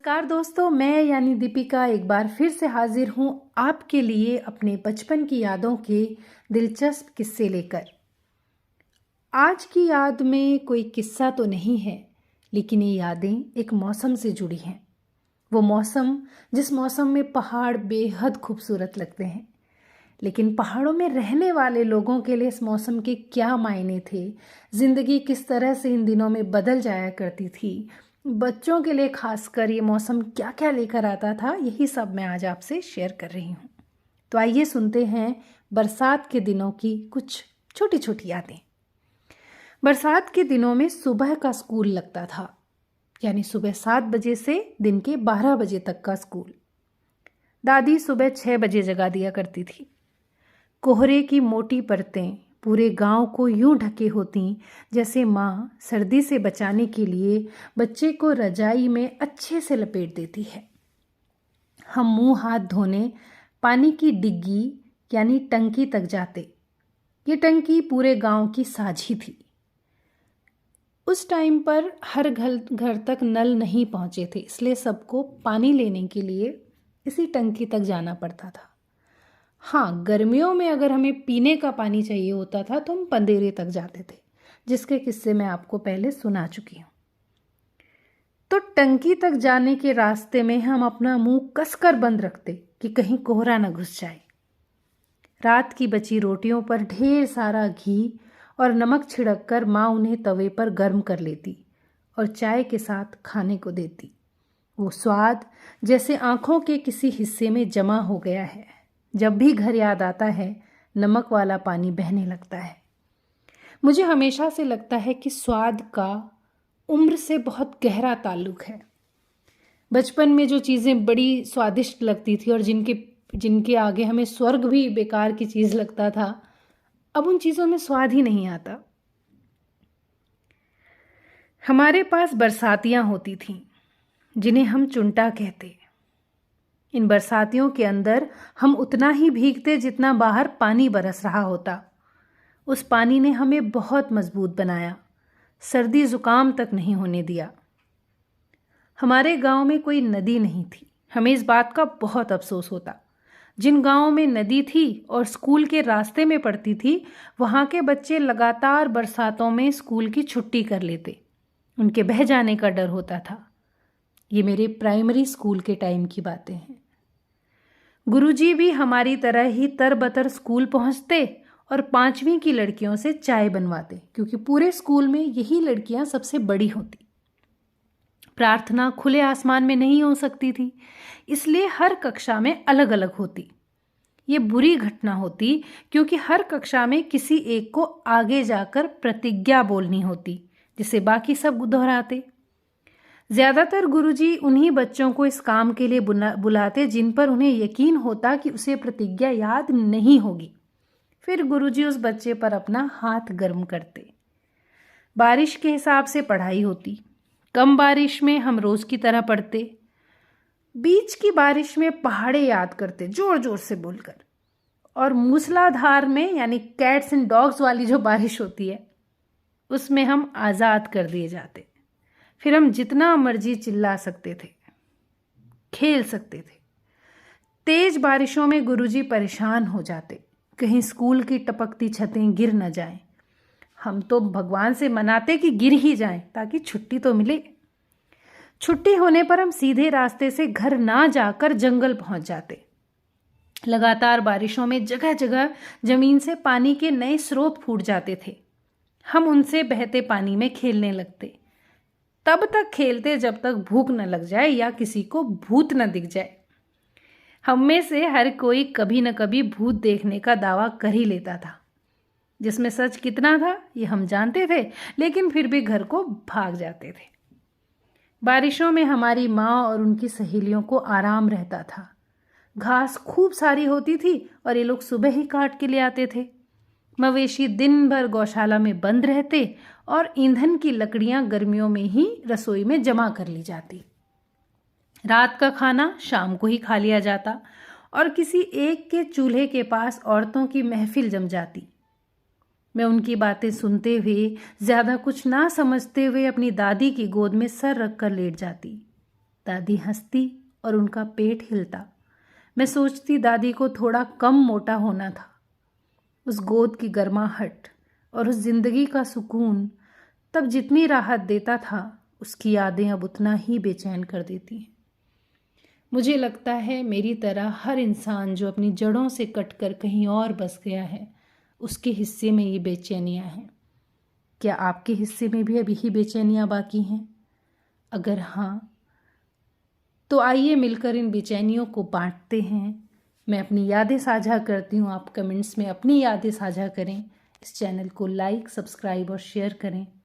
नमस्कार दोस्तों, मैं यानी दीपिका एक बार फिर से हाजिर हूँ आपके लिए अपने बचपन की यादों के दिलचस्प किस्से लेकर। आज की याद में कोई किस्सा तो नहीं है, लेकिन ये यादें एक मौसम से जुड़ी हैं। वो मौसम जिस मौसम में पहाड़ बेहद खूबसूरत लगते हैं, लेकिन पहाड़ों में रहने वाले लोगों के लिए इस मौसम के क्या मायने थे, ज़िंदगी किस तरह से इन दिनों में बदल जाया करती थी, बच्चों के लिए खासकर ये मौसम क्या क्या लेकर आता था, यही सब मैं आज आपसे शेयर कर रही हूँ। तो आइए सुनते हैं बरसात के दिनों की कुछ छोटी छोटी यादें। बरसात के दिनों में सुबह का स्कूल लगता था, यानी सुबह 7 बजे से दिन के 12 बजे तक का स्कूल। दादी सुबह 6 बजे जगा दिया करती थी। कोहरे की मोटी परतें पूरे गांव को यूं ढके होती जैसे माँ सर्दी से बचाने के लिए बच्चे को रजाई में अच्छे से लपेट देती है। हम मुंह हाथ धोने पानी की डिग्गी यानी टंकी तक जाते। ये टंकी पूरे गांव की साझी थी। उस टाइम पर हर घर तक नल नहीं पहुंचे थे, इसलिए सबको पानी लेने के लिए इसी टंकी तक जाना पड़ता था। हाँ, गर्मियों में अगर हमें पीने का पानी चाहिए होता था तो हम पंदेरे तक जाते थे, जिसके किस्से मैं आपको पहले सुना चुकी हूँ। तो टंकी तक जाने के रास्ते में हम अपना मुंह कसकर बंद रखते कि कहीं कोहरा न घुस जाए। रात की बची रोटियों पर ढेर सारा घी और नमक छिड़क कर माँ उन्हें तवे पर गर्म कर लेती और चाय के साथ खाने को देती। वो स्वाद जैसे आंखों के किसी हिस्से में जमा हो गया है। जब भी घर याद आता है, नमक वाला पानी बहने लगता है। मुझे हमेशा से लगता है कि स्वाद का उम्र से बहुत गहरा ताल्लुक है। बचपन में जो चीज़ें बड़ी स्वादिष्ट लगती थी और जिनके आगे हमें स्वर्ग भी बेकार की चीज़ लगता था, अब उन चीज़ों में स्वाद ही नहीं आता। हमारे पास बरसातियाँ होती थीं, जिन्हें हम चुंटा कहते। इन बरसातियों के अंदर हम उतना ही भीगते जितना बाहर पानी बरस रहा होता। उस पानी ने हमें बहुत मजबूत बनाया, सर्दी जुकाम तक नहीं होने दिया। हमारे गांव में कोई नदी नहीं थी। हमें इस बात का बहुत अफसोस होता। जिन गांवों में नदी थी और स्कूल के रास्ते में पड़ती थी, वहां के बच्चे लगातार बरसातों में स्कूल की छुट्टी कर लेते। उनके बह जाने का डर होता था। ये मेरे प्राइमरी स्कूल के टाइम की बातें हैं। गुरुजी भी हमारी तरह ही तरबतर स्कूल पहुंचते और 5वीं की लड़कियों से चाय बनवाते, क्योंकि पूरे स्कूल में यही लड़कियां सबसे बड़ी होती। प्रार्थना खुले आसमान में नहीं हो सकती थी, इसलिए हर कक्षा में अलग अलग होती। ये बुरी घटना होती क्योंकि हर कक्षा में किसी एक को आगे जाकर प्रतिज्ञा बोलनी होती, जिसे बाकी सब दोहराते। ज्यादातर गुरुजी उन्हीं बच्चों को इस काम के लिए बुलाते जिन पर उन्हें यकीन होता कि उसे प्रतिज्ञा याद नहीं होगी। फिर गुरुजी उस बच्चे पर अपना हाथ गर्म करते। बारिश के हिसाब से पढ़ाई होती। कम बारिश में हम रोज की तरह पढ़ते। बीच की बारिश में पहाड़े याद करते जोर जोर से बोलकर। और मूसलाधार में यानी कैट्स एंड डॉग्स वाली जो बारिश होती है, उसमें हम आज़ाद कर दिए जाते। फिर हम जितना मर्जी चिल्ला सकते थे, खेल सकते थे। तेज बारिशों में गुरुजी परेशान हो जाते, कहीं स्कूल की टपकती छतें गिर न जाएं। हम तो भगवान से मनाते कि गिर ही जाएं ताकि छुट्टी तो मिले। छुट्टी होने पर हम सीधे रास्ते से घर ना जाकर जंगल पहुंच जाते। लगातार बारिशों में जगह जगह जमीन से पानी के नए स्रोत फूट जाते थे। हम उनसे बहते पानी में खेलने लगते। तब तक खेलते जब तक भूख न लग जाए या किसी को भूत न दिख जाए। हम में से हर कोई कभी न कभी भूत देखने का दावा कर ही लेता था। जिसमें सच कितना था ये हम जानते थे, लेकिन फिर भी घर को भाग जाते थे। बारिशों में हमारी माँ और उनकी सहेलियों को आराम रहता था। घास खूब सारी होती थी और ये लोग सुबह ही काट के ले आते थे। मवेशी दिन भर गौशाला में बंद रहते और ईंधन की लकड़ियां गर्मियों में ही रसोई में जमा कर ली जाती। रात का खाना शाम को ही खा लिया जाता और किसी एक के चूल्हे के पास औरतों की महफिल जम जाती। मैं उनकी बातें सुनते हुए, ज्यादा कुछ ना समझते हुए अपनी दादी की गोद में सर रखकर लेट जाती। दादी हंसती और उनका पेट हिलता। मैं सोचती दादी को थोड़ा कम मोटा होना था। उस गोद की गर्माहट और उस जिंदगी का सुकून तब जितनी राहत देता था, उसकी यादें अब उतना ही बेचैन कर देती हैं। मुझे लगता है मेरी तरह हर इंसान जो अपनी जड़ों से कटकर कहीं और बस गया है, उसके हिस्से में ये बेचैनियाँ हैं। क्या आपके हिस्से में भी अभी ही बेचैनियाँ बाकी हैं? अगर हाँ, तो आइए मिलकर इन बेचैनियों को बांटते हैं। मैं अपनी यादें साझा करती हूँ, आप कमेंट्स में अपनी यादें साझा करें। इस चैनल को लाइक, सब्सक्राइब और शेयर करें।